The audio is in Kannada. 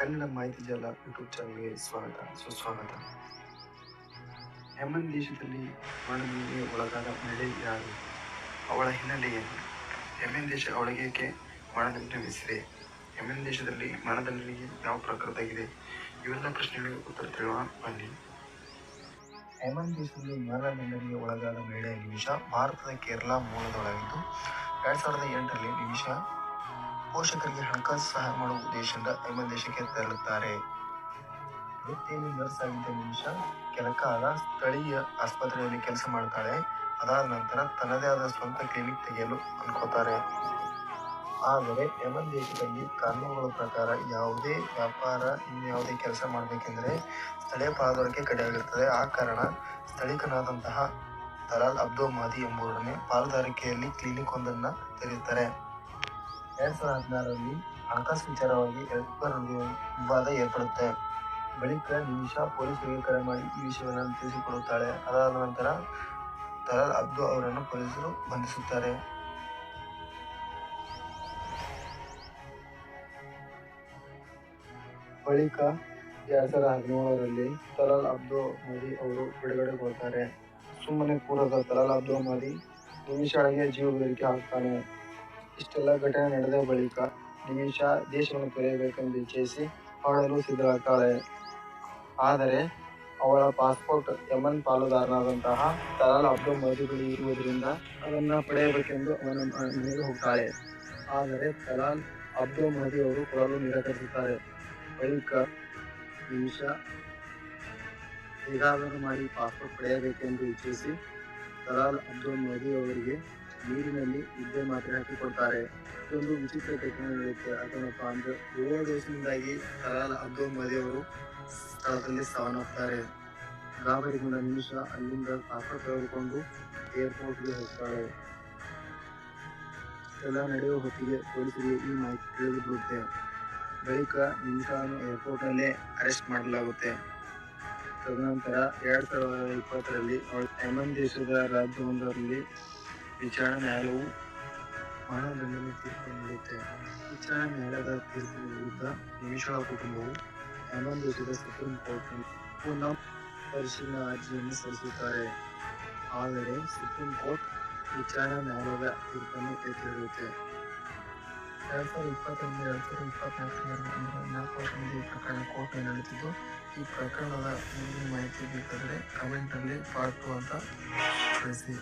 ಕನ್ನಡ ಮಾಹಿತಿ ಜಾಲ ಯೂಟ್ಯೂಬ್ ಚಾನಲ್ಗೆ ಸುಸ್ವಾಗತ. ಯೆಮೆನ್ ದೇಶದಲ್ಲಿ ಮರಣದಂಡನೆಗೆ ಒಳಗಾದ ಮಹಿಳೆ ಯಾರು? ಅವಳ ಹಿನ್ನೆಲೆ ಏನು? ಯೆಮೆನ್ ದೇಶ ಅವಳಿಗೆ ಮರಣದಂಡನೆ ವಿಧಿಸಿದೆ. ಯೆಮೆನ್ ದೇಶದಲ್ಲಿ ಮರಣದಂಡನೆಗೆ ಯಾವ ಪ್ರಕಾರದಾಗಿದೆ? ಇವೆಲ್ಲ ಪ್ರಶ್ನೆಗಳಿಗೆ ಉತ್ತರ ತಿಳಿಯೋಣ ಬನ್ನಿ. ಯೆಮೆನ್ ದೇಶದಲ್ಲಿ ಮರಣದಂಡನೆಗೆ ಒಳಗಾದ ಮಹಿಳೆ ನಿಮಿಷಾ ಭಾರತದ ಕೇರಳ ಮೂಲದವಳಾಗಿದ್ದು 2008ರಲ್ಲಿ ನಿಮಿಷಾ ಪೋಷಕರಿಗೆ ಹಣಕಾಸು ಸಹಾಯ ಮಾಡುವ ಉದ್ದೇಶದಿಂದ ಯೆಮೆನ್ ದೇಶಕ್ಕೆ ತೆರಳುತ್ತಾರೆ. ವೃತ್ತಿಯಲ್ಲಿ ನರ್ಸ್ ಆಗಿದ್ದ ನಿಮಿಷಾ ಕೆಲಕಾಲ ಸ್ಥಳೀಯ ಆಸ್ಪತ್ರೆಯಲ್ಲಿ ಕೆಲಸ ಮಾಡ್ತಾಳೆ. ಅದಾದ ನಂತರ ತನ್ನದೇ ಆದ ಸ್ವಂತ ಕ್ಲಿನಿಕ್ ತೆಗೆಯಲು ಅನ್ಕೋತಾರೆ. ಆದರೆ ಯೆಮೆನ್ ದೇಶದಲ್ಲಿ ಕಾನೂನುಗಳ ಪ್ರಕಾರ ಯಾವುದೇ ವ್ಯಾಪಾರ ಇನ್ಯಾವುದೇ ಕೆಲಸ ಮಾಡಬೇಕೆಂದರೆ ಸ್ಥಳೀಯ ಪಾಲುದಾರಿಕೆ ಕಡ್ಡಾಯವಾಗಿರುತ್ತದೆ. ಆ ಕಾರಣ ಸ್ಥಳೀಕನಾದಂತಹ ತಲಾಲ್ ಅಬ್ದೋ ಮಹದಿ ಎಂಬುವರೊಡನೆ ಪಾಲುದಾರಿಕೆಯಲ್ಲಿ ಕ್ಲಿನಿಕ್ ಒಂದನ್ನು ತೆರೆಯುತ್ತಾರೆ. 2016ರಲ್ಲಿ ಹಣಕಾಸು ವಿಚಾರವಾಗಿ ಇಬ್ಬರ ನಡುವೆ ವಿವಾದ ಏರ್ಪಡುತ್ತೆ. ಬಳಿಕ ನಿಮಿಷಾ ಪೊಲೀಸರಿಗೆ ಕರೆ ಮಾಡಿ ಈ ವಿಷಯವನ್ನು ತಿಳಿಸಿಕೊಡುತ್ತಾಳೆ. ಅದಾದ ನಂತರ ತಲಾಲ್ ಅಬ್ದೋ ಅವರನ್ನು ಪೊಲೀಸರು ಬಂಧಿಸುತ್ತಾರೆ. ಬಳಿಕ 2017ರಲ್ಲಿ ತಲಾಲ್ ಅಬ್ದೋ ಮಹದಿ ಅವರು ಬಿಡುಗಡೆಗೊಳ್ತಾರೆ. ಸುಮ್ಮನೆ ಕೂರದ ತಲಾಲ್ ಅಬ್ದೋ ಮಹದಿ ನಿಮಿಷಾಳಿಗೆ ಜೀವ ಬೆದರಿಕೆ ಹಾಕ್ತಾನೆ. ಇಷ್ಟೆಲ್ಲ ಘಟನೆ ನಡೆದ ಬಳಿಕ ನಿಮಿಷಾ ದೇಶವನ್ನು ತೊರೆಯಬೇಕೆಂದು ಇಚ್ಛಿಸಿ ಹೊರಡಲು ಸಿದ್ಧಳಾಗ್ತಾಳೆ. ಆದರೆ ಅವಳ ಪಾಸ್ಪೋರ್ಟ್ ಯೆಮೆನ್ ಪಾಲುದಾರನಾದಂತಹ ತಲಾಲ್ ಅಬ್ದೋ ಮಹದಿ ಬಳಿ ಇರುವುದರಿಂದ ಅದನ್ನು ಪಡೆಯಬೇಕೆಂದು ಅವನ ಮನೆಗೆ ಹೋಗ್ತಾಳೆ. ಆದರೆ ತಲಾಲ್ ಅಬ್ದೋ ಮಹದಿ ಅವರು ಕೊಡಲು ನಿರಾಕರಿಸುತ್ತಾರೆ. ಬಳಿಕ ನಿಮಿಷಾ ಹೇಗಾದರೂ ಮಾಡಿ ಪಾಸ್ಪೋರ್ಟ್ ಪಡೆಯಬೇಕೆಂದು ಇಚ್ಛಿಸಿ ತಲಾಲ್ ಅಬ್ದೋ ಮಹದಿ ಅವರಿಗೆ ನೀರಿನಲ್ಲಿ ನಿದ್ದೆ ಮಾತ್ರೆ ಹಾಕಿಕೊಡ್ತಾರೆ. ಇದೊಂದು ವಿಚಿತ್ರ ಘಟನೆ ನಡೆಯುತ್ತೆ. ಅದನ್ನಪ್ಪ ಅಂದ್ರೆ ಓವರ್ ಡೋಸ್ನಿಂದಾಗಿ ತಲಾಲ್ ಅಬ್ದೋ ಮಹದಿ ಅವರು ಸ್ಥಳದಲ್ಲಿ ಸಾವನ್ನಪ್ಪುತ್ತಾರೆ. ಗಾಬರಿಗೊಂಡ ನಿಮಿಷಾ ಅಲ್ಲಿಂದ ಪಾಸ್ಪೋರ್ಟ್ ತೆಗೆದುಕೊಂಡು ಏರ್ಪೋರ್ಟ್ಗೆ ಹೋಗ್ತಾಳೆ. ಎಲ್ಲ ನಡೆಯುವ ಹೊತ್ತಿಗೆ ಪೊಲೀಸರಿಗೆ ಈ ಮಾಹಿತಿ ತಿಳಿದು ಬರುತ್ತೆ. ಬಳಿಕ ನಿಮಿಷಾವನ್ನು ಏರ್ಪೋರ್ಟ್ನಲ್ಲೇ ಅರೆಸ್ಟ್ ಮಾಡಲಾಗುತ್ತೆ. ತದನಂತರ 2020ರಲ್ಲಿ ಯೆಮೆನ್ ದೇಶದ ರಾಜ್ಯವೊಂದರಲ್ಲಿ ವಿಚಾರಣಾ ನ್ಯಾಯಾಲಯವು ಮರಣದಂಡನೆ ತೀರ್ಪು ನೀಡುತ್ತೆ. ವಿಚಾರಣಾ ನ್ಯಾಯಾಲಯದ ತೀರ್ಪಿನ ವಿರುದ್ಧ ನಿಮಿಷಾಳ ಕುಟುಂಬವು ಯೆಮೆನ್ ದೇಶದ ಸುಪ್ರೀಂ ಕೋರ್ಟ್ನಲ್ಲಿ ಪುನಃ ಪರಿಶೀಲನಾ ಅರ್ಜಿಯನ್ನು ಸಲ್ಲಿಸುತ್ತಾರೆ. ಆದರೆ ಸುಪ್ರೀಂ ಕೋರ್ಟ್ ವಿಚಾರಣಾ ನ್ಯಾಯಾಲಯದ ತೀರ್ಪನ್ನು ಎತ್ತಿ ಹಿಡಿಯುತ್ತೆ. 2020ರಿಂದ 2024 ಅಂದರೆ 4 ವರ್ಷದಿಂದ ಈ ಪ್ರಕರಣ ಕೋರ್ಟ್ನಲ್ಲಿ ನಡೆಯುತ್ತಿದ್ದು, ಈ ಪ್ರಕರಣದ ಮುಂದಿನ ಮಾಹಿತಿ ಬೇಕಾದರೆ ಕಮೆಂಟಲ್ಲಿ ಪಾರ್ಟ್ 2 ಅಂತ ತಿಳಿಸಿ.